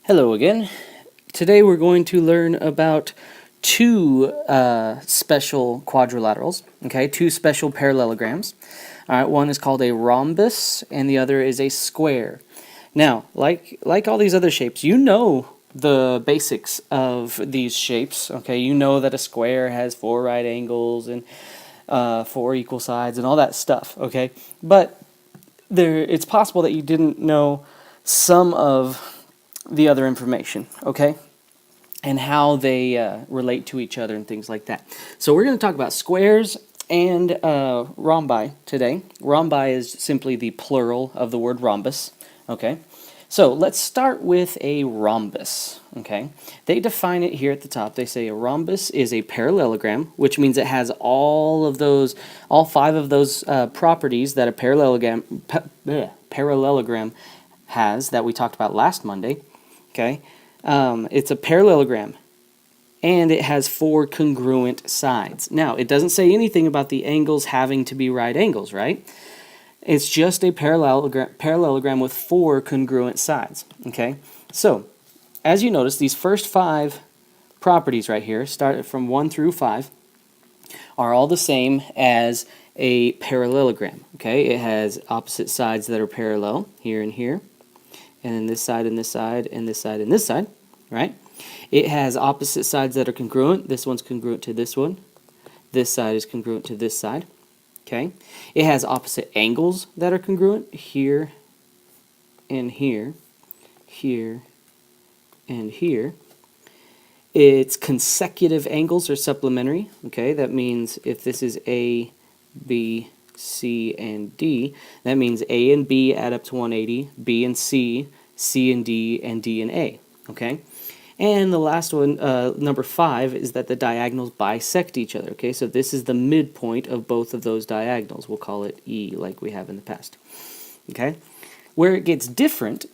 Hello again. Today we're going to learn about two special quadrilaterals, okay, two special parallelograms. All right, one is called a rhombus and the other is a square. Now, like all these other shapes, you know the basics of these shapes, okay? You know that a square has four right angles and four equal sides and all that stuff, okay? But it's possible that you didn't know some of the other information, okay? And how they relate to each other and things like that. So we're going to talk about squares and rhombi today. Rhombi is simply the plural of the word rhombus, okay? So let's start with a rhombus, okay? They define it here at the top. They say a rhombus is a parallelogram, which means it has all five of those properties that a parallelogram has that we talked about last Monday. Okay, it's a parallelogram, and it has four congruent sides. Now, it doesn't say anything about the angles having to be right angles, right? It's just a parallelogram with four congruent sides. Okay, so as you notice, these first five properties right here, started from 1 through 5, are all the same as a parallelogram. Okay, it has opposite sides that are parallel here and here, and then this side and this side and this side and this side, right? It has opposite sides that are congruent. This one's congruent to this one. This side is congruent to this side, okay? It has opposite angles that are congruent, here and here, here and here. Its consecutive angles are supplementary, okay? That means if this is A, B, C, and D, that means A and B add up to 180, B and C, C and D and A, okay? And the last one, number 5, is that the diagonals bisect each other, okay? So this is the midpoint of both of those diagonals. We'll call it E like we have in the past, okay? Where it gets different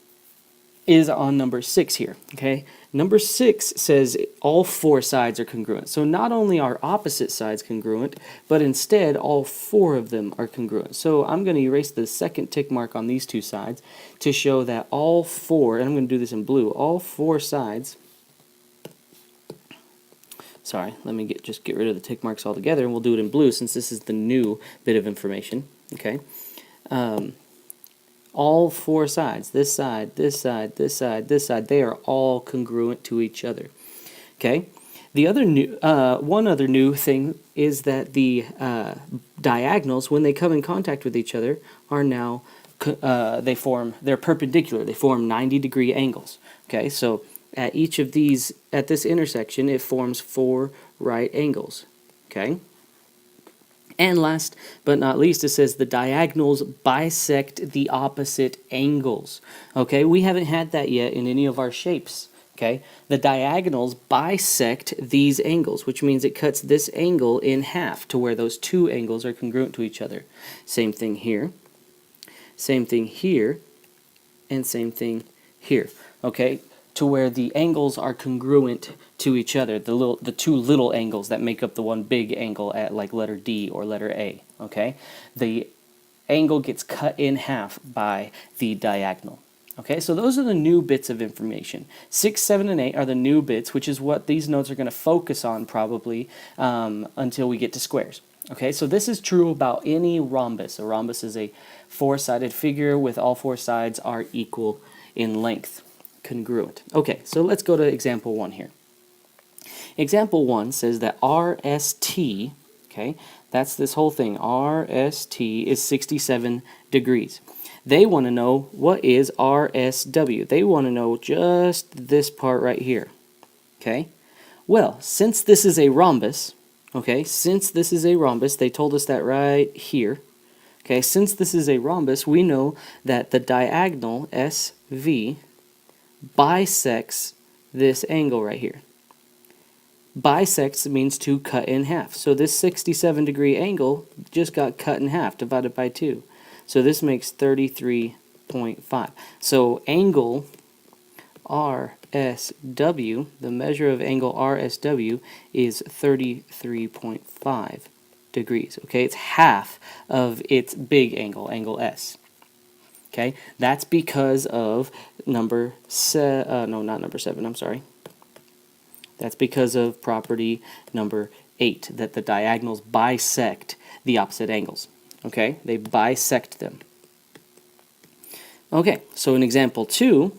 is on number 6 here, okay? Number 6 says all four sides are congruent. So not only are opposite sides congruent, but instead all four of them are congruent. So I'm going to erase the second tick mark on these two sides to show that all four, and I'm going to do this in blue, all four sides, sorry, let me just get rid of the tick marks altogether, and we'll do it in blue since this is the new bit of information, okay? All four sides, this side, this side, this side, this side, they are all congruent to each other. Okay? The other new, one other new thing is that the diagonals, when they come in contact with each other, are now they're perpendicular. They form 90-degree angles. Okay, so at each of these, at this intersection, it forms four right angles. Okay. And last but not least, it says the diagonals bisect the opposite angles. Okay, we haven't had that yet in any of our shapes. Okay, the diagonals bisect these angles, which means it cuts this angle in half to where those two angles are congruent to each other. Same thing here, same thing here, and same thing here. Okay, to where the angles are congruent to each other, the two little angles that make up the one big angle at like letter D or letter A, okay? The angle gets cut in half by the diagonal. Okay, so those are the new bits of information. 6, 7, and 8 are the new bits, which is what these notes are going to focus on probably until we get to squares. Okay, so this is true about any rhombus. A rhombus is a four-sided figure with all four sides are equal in length. Congruent. Okay, so let's go to example 1 here. Example 1 says that RST, okay, that's this whole thing, RST is 67 degrees. They want to know what is RSW. They want to know just this part right here, okay? Well, since this is a rhombus, okay, since this is a rhombus, they told us that right here, okay, since this is a rhombus, we know that the diagonal SV bisects this angle right here. Bisects means to cut in half. So this 67-degree angle just got cut in half, divided by 2. So this makes 33.5. So angle RSW, the measure of angle RSW, is 33.5 degrees. Okay, it's half of its big angle, angle S. Okay, that's because of number no, not number 7, I'm sorry. That's because of property number 8, that the diagonals bisect the opposite angles. Okay, they bisect them. Okay, so in example 2,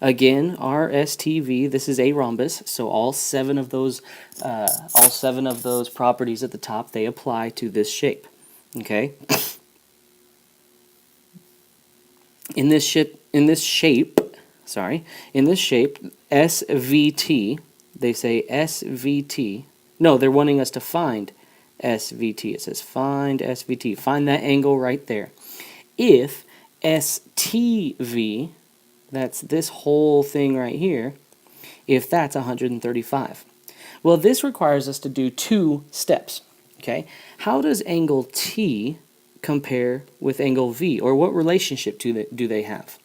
again, RSTV, this is a rhombus, so all seven of those properties at the top, they apply to this shape. Okay? In this shape, SVT, they say SVT. No, they're wanting us to find SVT. It says find SVT. Find that angle right there. If STV, that's this whole thing right here, if that's 135. Well, this requires us to do 2 steps. Okay? How does angle T compare with angle V, or what relationship do they have?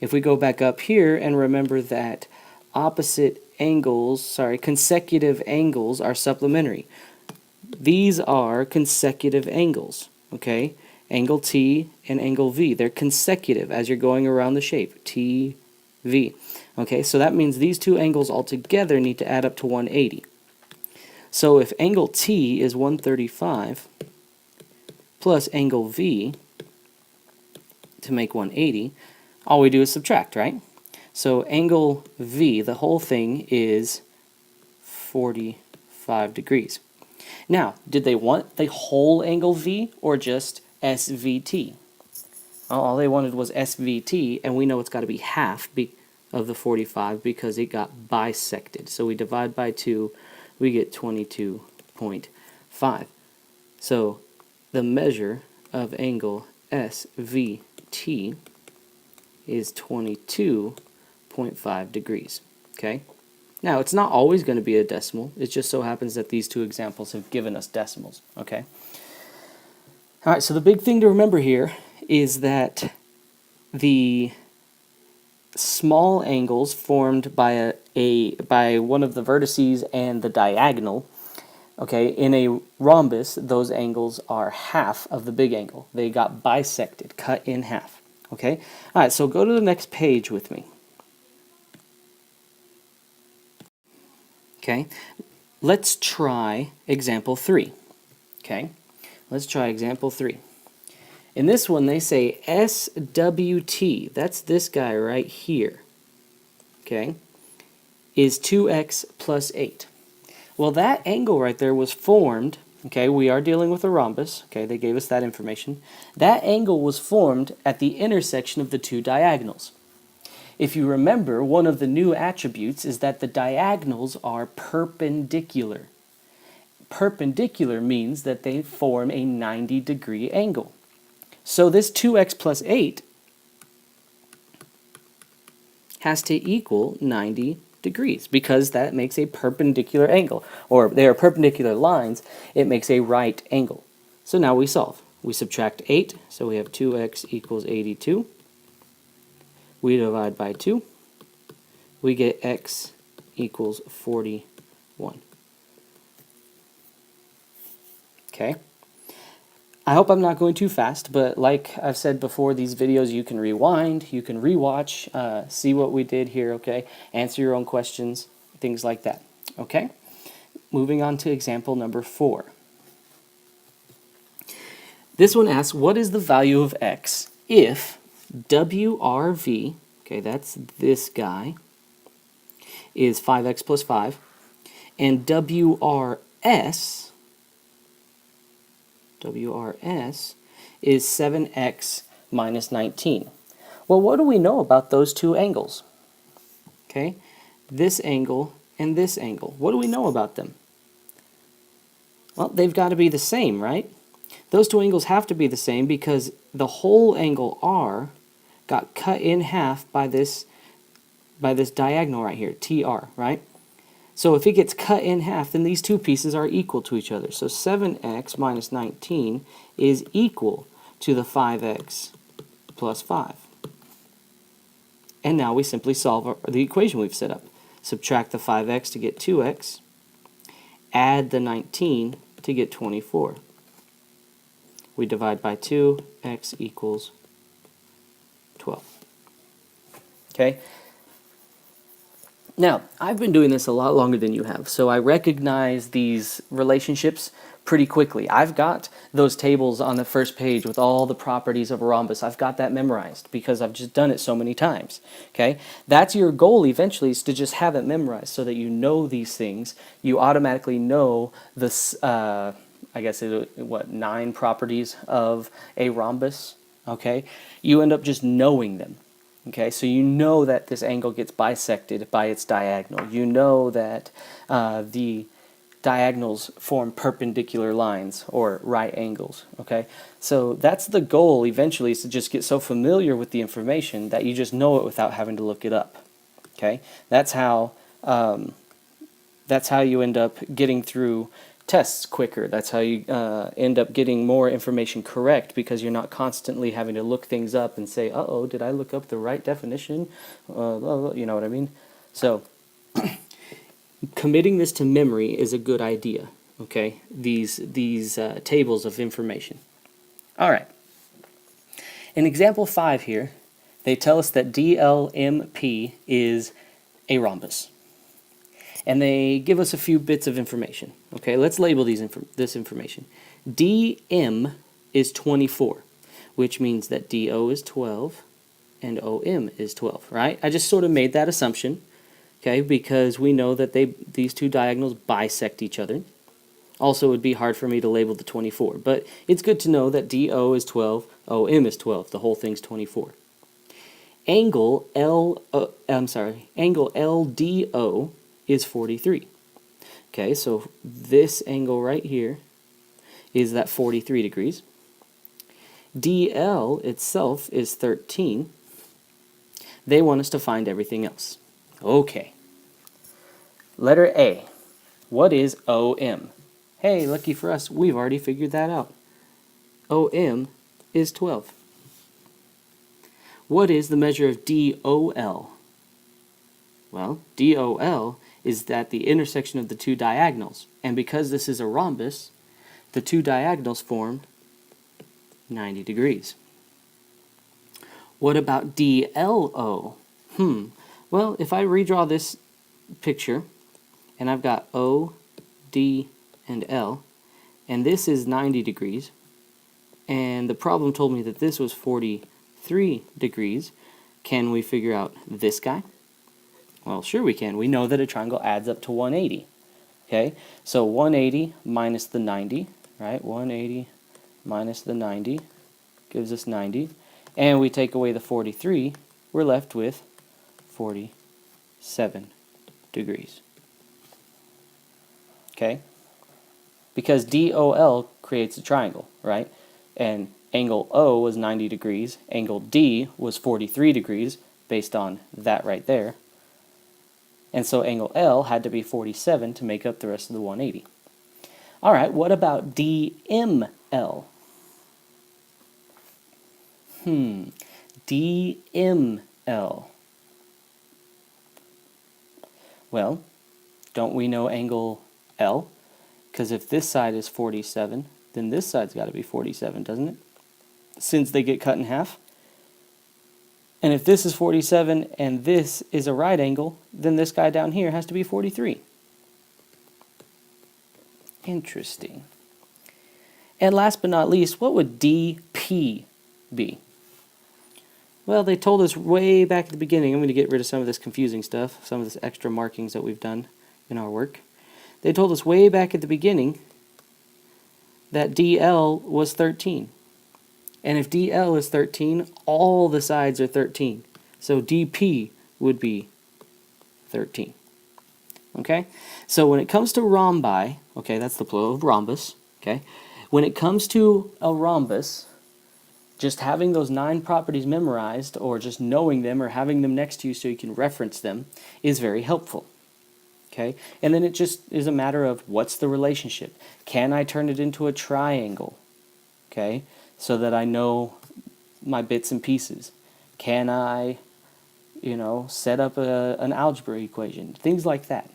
If we go back up here and remember that consecutive angles are supplementary. These are consecutive angles, okay? Angle T and angle V, they're consecutive as you're going around the shape, T, V. Okay, so that means these 2 angles altogether need to add up to 180. So if angle T is 135 plus angle V to make 180, all we do is subtract, right? So angle V, the whole thing, is 45 degrees. Now, did they want the whole angle V or just SVT? All they wanted was SVT, and we know it's got to be half of the 45 because it got bisected. So we divide by 2, we get 22.5. So the measure of angle SVT is 22.5 degrees. Okay? Now, it's not always going to be a decimal. It just so happens that these 2 examples have given us decimals. Okay? All right, so the big thing to remember here is that the small angles formed by by one of the vertices and the diagonal, okay, in a rhombus, those angles are half of the big angle. They got bisected, cut in half. Okay? All right, so go to the next page with me. Okay? Let's try example 3. Okay? Let's try example 3. In this one, they say SWT, that's this guy right here, okay, is 2x plus 8. Well, that angle right there was formed, okay, we are dealing with a rhombus, okay, they gave us that information. That angle was formed at the intersection of the 2 diagonals. If you remember, one of the new attributes is that the diagonals are perpendicular. Perpendicular means that they form a 90-degree angle. So this 2x plus 8 has to equal 90 degrees because that makes a perpendicular angle, or they are perpendicular lines, it makes a right angle. So now we solve. We subtract 8, so we have 2x equals 82. We divide by 2. We get x equals 41. Okay? I hope I'm not going too fast, but like I've said before, these videos you can rewind, you can rewatch, see what we did here, okay? Answer your own questions, things like that, okay? Moving on to example number 4. This one asks, what is the value of x if WRV, okay, that's this guy, is 5x plus 5, and WRS is 7x minus 19. Well, what do we know about those 2 angles? Okay, this angle and this angle. What do we know about them? Well, they've got to be the same, right? Those 2 angles have to be the same because the whole angle R got cut in half by this diagonal right here, TR, right? So if it gets cut in half, then these 2 pieces are equal to each other. So 7x minus 19 is equal to the 5x plus 5. And now we simply solve the equation we've set up. Subtract the 5x to get 2x. Add the 19 to get 24. We divide by 2, x equals 12. Okay? Now, I've been doing this a lot longer than you have, so I recognize these relationships pretty quickly. I've got those tables on the first page with all the properties of a rhombus. I've got that memorized because I've just done it so many times. Okay? That's your goal eventually, is to just have it memorized so that you know these things. You automatically know this, I guess, 9 properties of a rhombus. Okay? You end up just knowing them. Okay, so you know that this angle gets bisected by its diagonal. You know that the diagonals form perpendicular lines or right angles. Okay, so that's the goal eventually, is to just get so familiar with the information that you just know it without having to look it up. Okay, that's how you end up getting through tests quicker. That's how you end up getting more information correct, because you're not constantly having to look things up and say, uh-oh, did I look up the right definition? You know what I mean? So committing this to memory is a good idea, okay? These tables of information. All right. In example 5 here, they tell us that DLMP is a rhombus. And they give us a few bits of information. Okay, let's label this information. DM is 24, which means that DO is 12 and OM is 12, right? I just sort of made that assumption, okay, because we know that these two diagonals bisect each other. Also, it would be hard for me to label the 24, but it's good to know that DO is 12, OM is 12. The whole thing's 24. Angle LDO is 43. Okay, so this angle right here is that 43 degrees. DL itself is 13. They want us to find everything else. Okay. Letter A. What is OM? Hey, lucky for us, we've already figured that out. OM is 12. What is the measure of DOL? Well, DOL is at the intersection of the two diagonals. And because this is a rhombus, the two diagonals form 90 degrees. What about DLO? Well, if I redraw this picture, and I've got O, D, and L, and this is 90 degrees, and the problem told me that this was 43 degrees, can we figure out this guy? Well, sure we can. We know that a triangle adds up to 180. Okay, so 180 minus the 90, right? 180 minus the 90 gives us 90. And we take away the 43, we're left with 47 degrees. Okay? Because DOL creates a triangle, right? And angle O was 90 degrees. Angle D was 43 degrees, based on that right there. And so angle L had to be 47 to make up the rest of the 180. All right, what about DML? DML. Well, don't we know angle L? Because if this side is 47, then this side's got to be 47, doesn't it? Since they get cut in half. And if this is 47 and this is a right angle, then this guy down here has to be 43. Interesting. And last but not least, what would DP be? Well, they told us way back at the beginning. I'm going to get rid of some of this confusing stuff, some of this extra markings that we've done in our work. They told us way back at the beginning that DL was 13. And if DL is 13, all the sides are 13. So DP would be 13. Okay? So when it comes to rhombi, okay, that's the plural of rhombus, okay? When it comes to a rhombus, just having those 9 properties memorized, or just knowing them or having them next to you so you can reference them, is very helpful. Okay? And then it just is a matter of what's the relationship. Can I turn it into a triangle? Okay? So that I know my bits and pieces. Can I, set up an algebra equation? Things like that.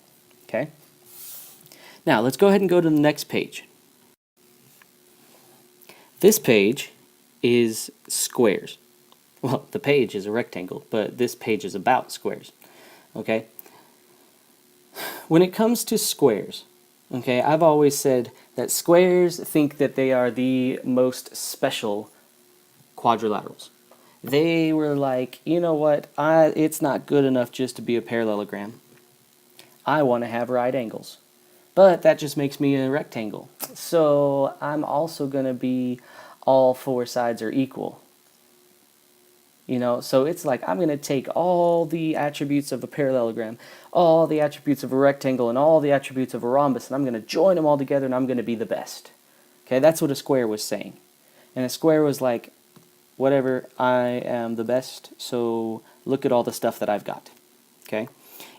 Okay? Now, let's go ahead and go to the next page. This page is squares. Well, the page is a rectangle, but this page is about squares. Okay? When it comes to squares, okay, I've always said that squares think that they are the most special quadrilaterals. They were like, you know what, it's not good enough just to be a parallelogram. I want to have right angles. But that just makes me a rectangle. So I'm also going to be all four sides are equal. You know, so it's like I'm going to take all the attributes of a parallelogram, all the attributes of a rectangle, and all the attributes of a rhombus, and I'm going to join them all together, and I'm going to be the best. Okay, that's what a square was saying. And a square was like, whatever, I am the best, so look at all the stuff that I've got. Okay?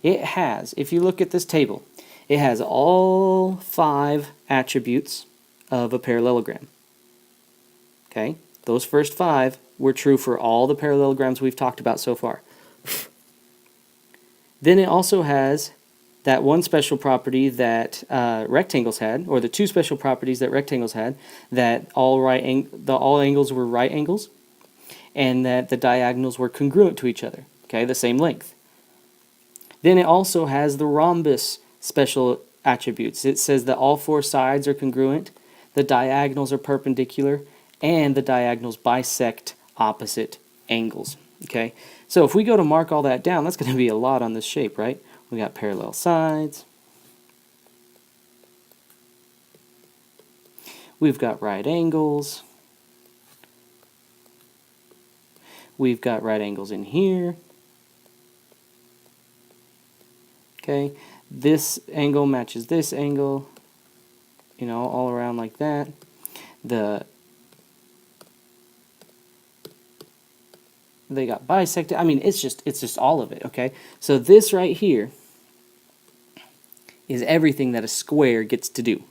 It has, if you look at this table, it has all 5 attributes of a parallelogram. Okay? Those first 5 were true for all the parallelograms we've talked about so far. Then it also has that one special property that rectangles had, or the 2 special properties that rectangles had, that all angles were right angles, and that the diagonals were congruent to each other, okay, the same length. Then it also has the rhombus special attributes. It says that all 4 sides are congruent, the diagonals are perpendicular, and the diagonals bisect opposite angles. Okay, so if we go to mark all that down, that's going to be a lot on this shape, right? We got parallel sides. We've got right angles. We've got right angles in here. Okay, this angle matches this angle, you know, all around like that. They got bisected. I mean, it's just all of it, okay? So this right here is everything that a square gets to do,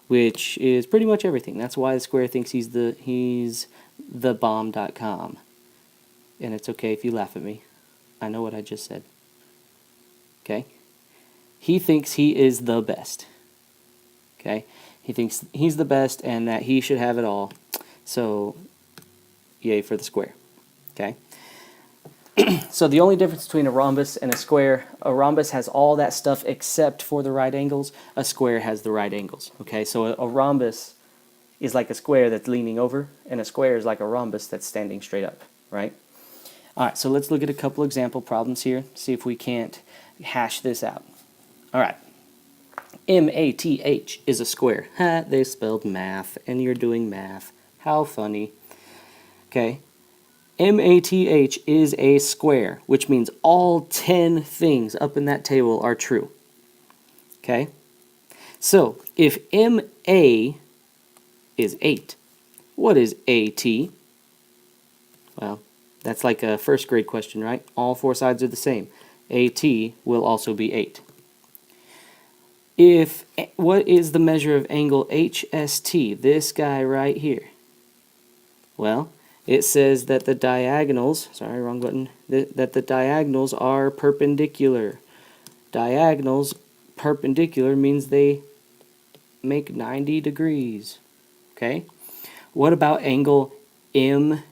which is pretty much everything. That's why the square thinks he's the bomb.com. And it's okay if you laugh at me. I know what I just said. Okay? He thinks he is the best. Okay? He thinks he's the best and that he should have it all. So, yay for the square. Okay? So the only difference between a rhombus and a rhombus has all that stuff except for the right angles. A square has the right angles. Okay? So a rhombus is like a square that's leaning over, and a square is like a rhombus that's standing straight up, right? All right, so let's look at a couple example problems here, see if we can't hash this out. All right. MATH is a square. Ha, they spelled math, and you're doing math. How funny. Okay. MATH is a square, which means all 10 things up in that table are true. Okay? So, if MA is 8, what is AT? Well, that's like a first grade question, right? All 4 sides are the same. AT will also be 8. What is the measure of angle HST? This guy right here. Well, it says that the diagonals, sorry, wrong button, that the diagonals are perpendicular. Diagonals perpendicular means they make 90 degrees. Okay? What about angle MAT?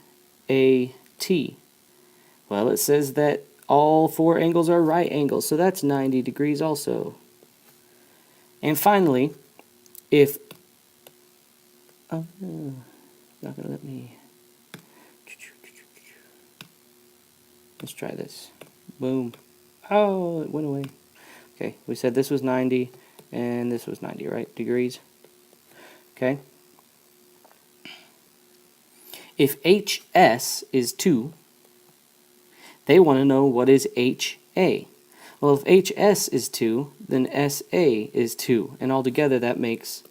Well, it says that all 4 angles are right angles, so that's 90 degrees also. And finally, if... Oh, no, not going to let me... Let's try this. Boom. Oh, it went away. Okay, we said this was 90, and this was 90, right? Degrees. Okay. If HS is 2, they want to know what is HA. Well, if HS is 2, then SA is 2, and altogether that makes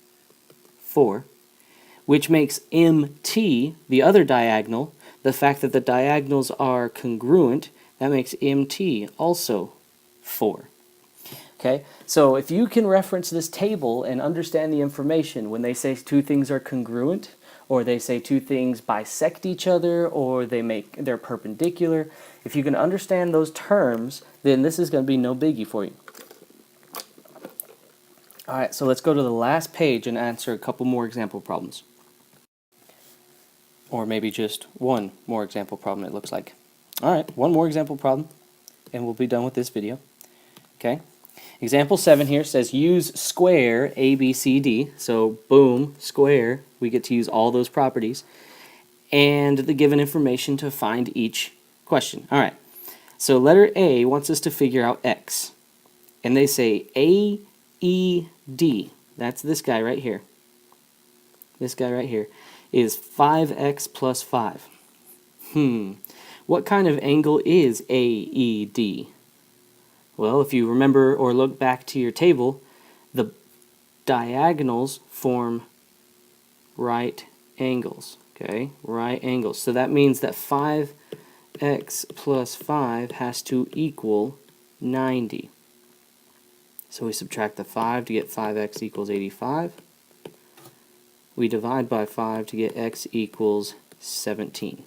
4, which makes MT, the other diagonal, the fact that the diagonals are congruent, that makes MT also 4. Okay, so if you can reference this table and understand the information when they say 2 things are congruent, or they say 2 things bisect each other, or they're perpendicular, if you can understand those terms, then this is going to be no biggie for you. Alright, so let's go to the last page and answer a couple more example problems. Or maybe just one more example problem, it looks like. All right, one more example problem, and we'll be done with this video. Okay. Example 7 here says use square ABCD. So boom, square. We get to use all those properties and the given information to find each question. All right. So letter A wants us to figure out x. And they say AED. That's this guy right here. This guy right here is 5x plus 5. What kind of angle is AED? Well, if you remember or look back to your table, the diagonals form right angles. Okay, right angles. So that means that 5x plus 5 has to equal 90. So we subtract the 5 to get 5x equals 85. We divide by 5 to get x equals 17.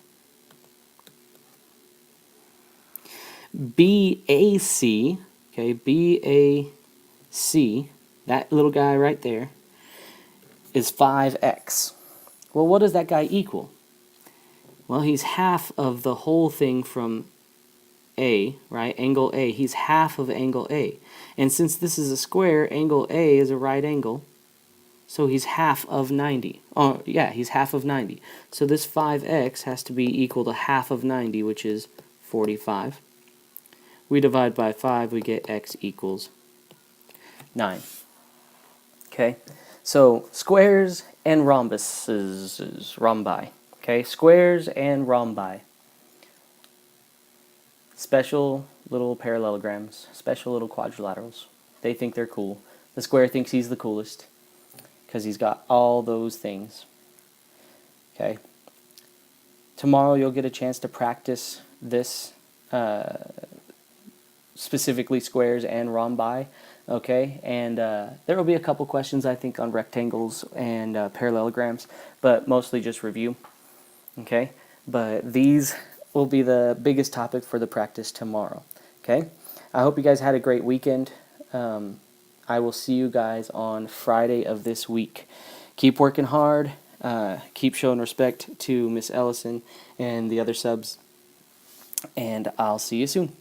BAC, okay, BAC, that little guy right there, is 5x. Well, what does that guy equal? Well, he's half of the whole thing from A, right? Angle A. He's half of angle A. And since this is a square, angle A is a right angle. So he's half of 90. Oh, yeah, he's half of 90. So this 5x has to be equal to half of 90, which is 45. We divide by 5, we get x equals 9. Okay, so squares and rhombuses, rhombi. Okay, squares and rhombi. Special little parallelograms, special little quadrilaterals. They think they're cool. The square thinks he's the coolest because he's got all those things. Okay. Tomorrow you'll get a chance to practice this, specifically squares and rhombi. Okay, and there will be a couple questions, I think, on rectangles and parallelograms, but mostly just review. Okay, but these will be the biggest topic for the practice tomorrow. Okay, I hope you guys had a great weekend. I will see you guys on Friday of this week. Keep working hard. Keep showing respect to Miss Ellison and the other subs. And I'll see you soon.